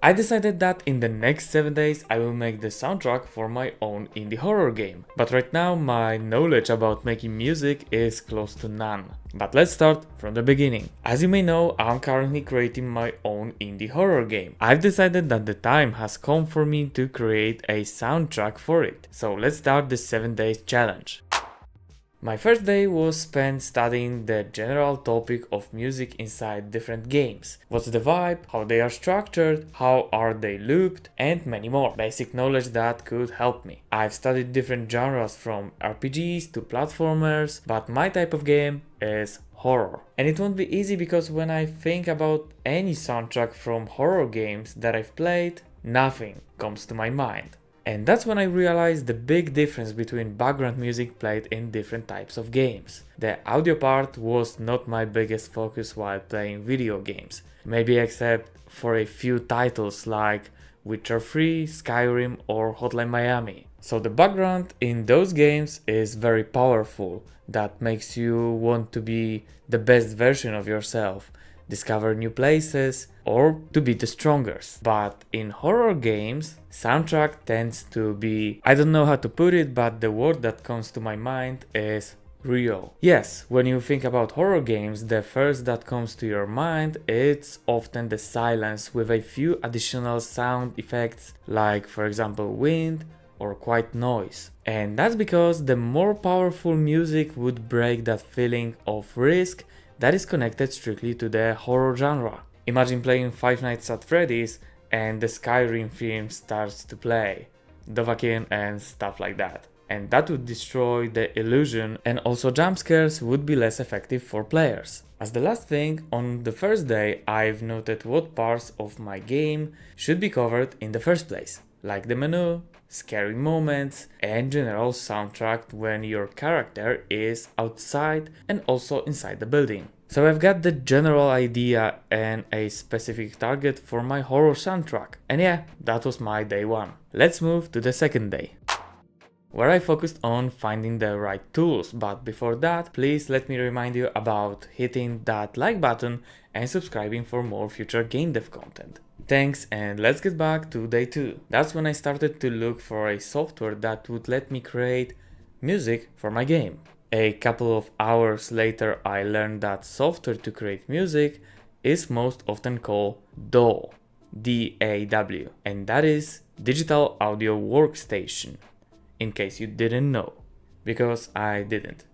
I decided that in the next 7 days I will make the soundtrack for my own indie horror game. But right now my knowledge about making music is close to none. But let's start from the beginning. As you may know, I'm currently creating my own indie horror game. I've decided that the time has come for me to create a soundtrack for it. So let's start the 7 days challenge. My first day was spent studying the general topic of music inside different games. What's the vibe, how they are structured, how are they looped, and many more. Basic knowledge that could help me. I've studied different genres from RPGs to platformers, but my type of game is horror. And it won't be easy because when I think about any soundtrack from horror games that I've played, nothing comes to my mind. And that's when I realized the big difference between background music played in different types of games. The audio part was not my biggest focus while playing video games, maybe except for a few titles like Witcher 3, Skyrim or Hotline Miami. So the background in those games is very powerful, that makes you want to be the best version of yourself, discover new places, or to be the strongest. But in horror games, soundtrack tends to be, I don't know how to put it, but the word that comes to my mind is real. Yes, when you think about horror games, the first that comes to your mind it's often the silence with a few additional sound effects, like for example wind or quiet noise. And that's because the more powerful music would break that feeling of risk that is connected strictly to the horror genre. Imagine playing Five Nights at Freddy's and the Skyrim theme starts to play, Dovahkiin and stuff like that. And that would destroy the illusion, and also jump scares would be less effective for players. As the last thing, on the first day I've noted what parts of my game should be covered in the first place, like the menu, scary moments, and general soundtrack when your character is outside and also inside the building. So I've got the general idea and a specific target for my horror soundtrack. And yeah, that was my day one. Let's move to the second day, where I focused on finding the right tools. But before that, please let me remind you about hitting that like button and subscribing for more future game dev content. Thanks, and let's get back to day 2. That's when I started to look for a software that would let me create music for my game. A couple of hours later I learned that software to create music is most often called DAW, D-A-W, and that is Digital Audio Workstation, in case you didn't know, because I didn't.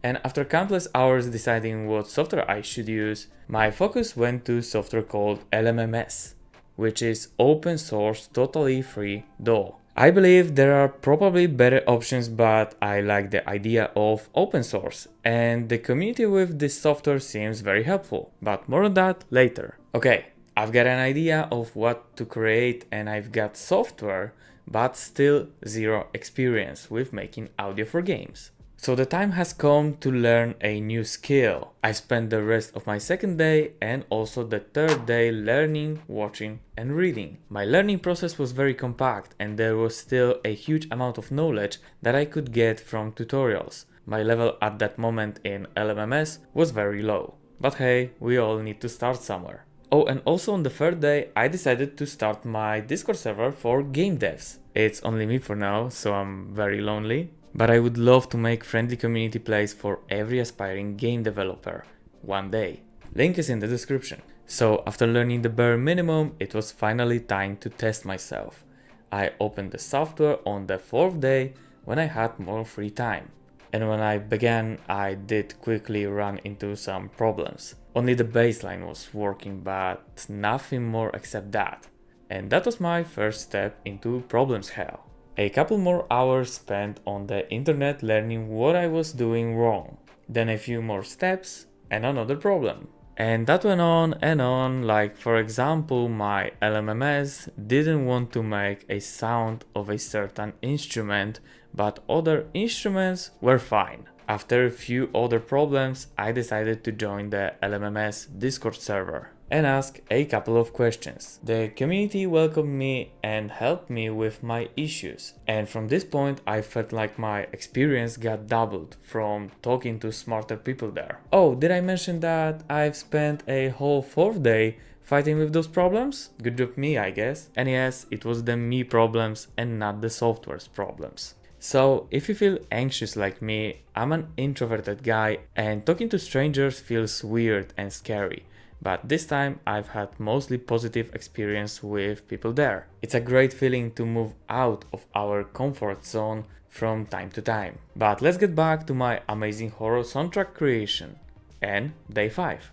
And after countless hours deciding what software I should use, my focus went to software called LMMS, which is open source, totally free DAW. I believe there are probably better options, but I like the idea of open source, and the community with this software seems very helpful, but more on that later. Okay, I've got an idea of what to create and I've got software, but still zero experience with making audio for games. So the time has come to learn a new skill. I spent the rest of my second day and also the third day learning, watching and reading. My learning process was very compact and there was still a huge amount of knowledge that I could get from tutorials. My level at that moment in LMMS was very low. But hey, we all need to start somewhere. Oh, and also on the third day I decided to start my Discord server for game devs. It's only me for now, so I'm very lonely. But I would love to make friendly community place for every aspiring game developer, one day. Link is in the description. So after learning the bare minimum, it was finally time to test myself. I opened the software on the 4th day when I had more free time. And when I began, I did quickly run into some problems. Only the baseline was working, but nothing more except that. And that was my first step into problems hell. A couple more hours spent on the internet learning what I was doing wrong. Then a few more steps and another problem. And that went on and on, like for example my LMMS didn't want to make a sound of a certain instrument, but other instruments were fine. After a few other problems, I decided to join the LMMS Discord server and ask a couple of questions. The community welcomed me and helped me with my issues. And from this point, I felt like my experience got doubled from talking to smarter people there. Oh, did I mention that I've spent a whole 4th day fighting with those problems? Good job me, I guess. And yes, it was the me problems and not the software's problems. So, if you feel anxious like me, I'm an introverted guy and talking to strangers feels weird and scary. But this time I've had mostly positive experience with people there. It's a great feeling to move out of our comfort zone from time to time. But let's get back to my amazing horror soundtrack creation. And day 5.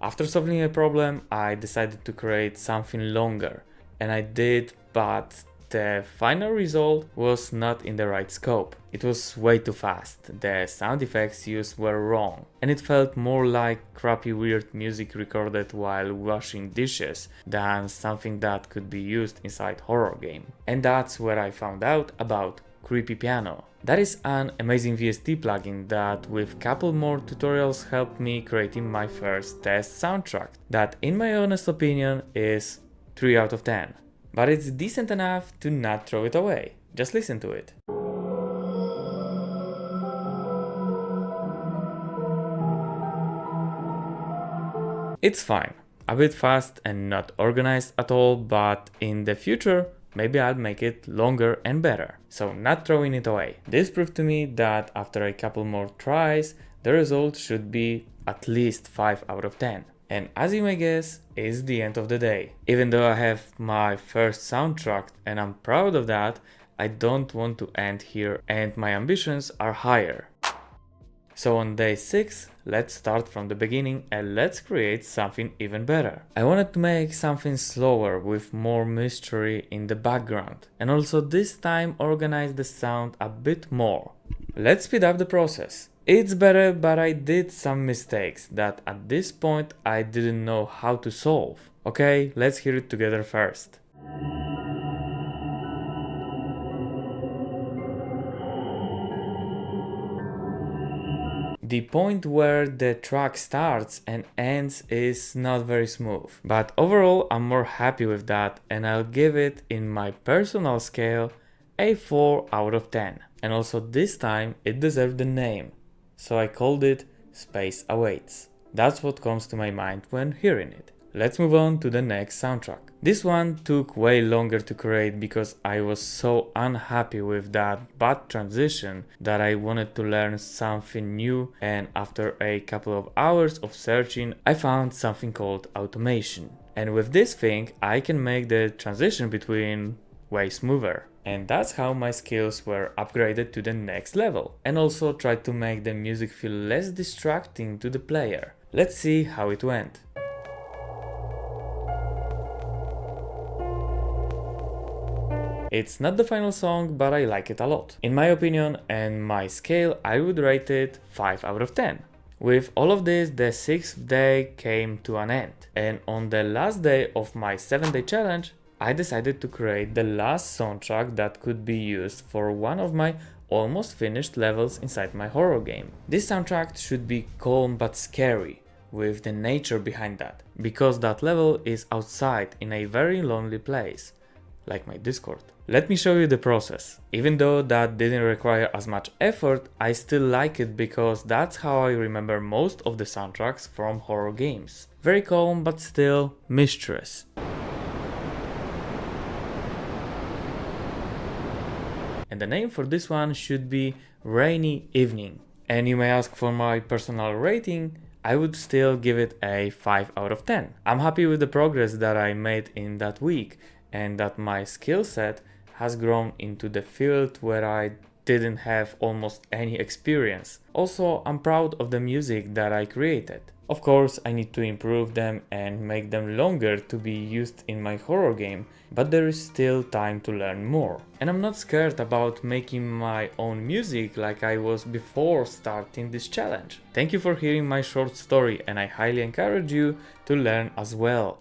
After solving a problem, I decided to create something longer. And I did, but the final result was not in the right scope. It was way too fast, the sound effects used were wrong, and it felt more like crappy weird music recorded while washing dishes than something that could be used inside horror game. And that's where I found out about Creepy Piano. That is an amazing VST plugin that with couple more tutorials helped me creating my first test soundtrack that in my honest opinion is 3 out of 10. But it's decent enough to not throw it away. Just listen to it. It's fine. A bit fast and not organized at all, but in the future, maybe I'll make it longer and better. So not throwing it away. This proved to me that after a couple more tries, the result should be at least 5 out of 10. And as you may guess, it's the end of the day. Even though I have my first soundtrack and I'm proud of that, I don't want to end here and my ambitions are higher. So on day 6, let's start from the beginning and let's create something even better. I wanted to make something slower with more mystery in the background and also this time organize the sound a bit more. Let's speed up the process. It's better, but I did some mistakes that at this point I didn't know how to solve. Okay, let's hear it together first. The point where the track starts and ends is not very smooth, but overall I'm more happy with that and I'll give it in my personal scale a 4 out of 10. And also this time it deserved the name. So I called it Space Awaits. That's what comes to my mind when hearing it. Let's move on to the next soundtrack. This one took way longer to create because I was so unhappy with that bad transition that I wanted to learn something new, and after a couple of hours of searching I found something called automation. And with this thing I can make the transition between way smoother. And that's how my skills were upgraded to the next level. And also tried to make the music feel less distracting to the player. Let's see how it went. It's not the final song, but I like it a lot. In my opinion and my scale, I would rate it 5 out of 10. With all of this, the 6th day came to an end. And on the last day of my 7-day challenge, I decided to create the last soundtrack that could be used for one of my almost finished levels inside my horror game. This soundtrack should be calm but scary, with the nature behind that, because that level is outside in a very lonely place, like my Discord. Let me show you the process. Even though that didn't require as much effort, I still like it because that's how I remember most of the soundtracks from horror games. Very calm but still mischievous. And the name for this one should be Rainy Evening. And you may ask for my personal rating, I would still give it a 5 out of 10. I'm happy with the progress that I made in that week and that my skill set has grown into the field where I didn't have almost any experience. Also, I'm proud of the music that I created. Of course, I need to improve them and make them longer to be used in my horror game, but there is still time to learn more. And I'm not scared about making my own music like I was before starting this challenge. Thank you for hearing my short story and I highly encourage you to learn as well.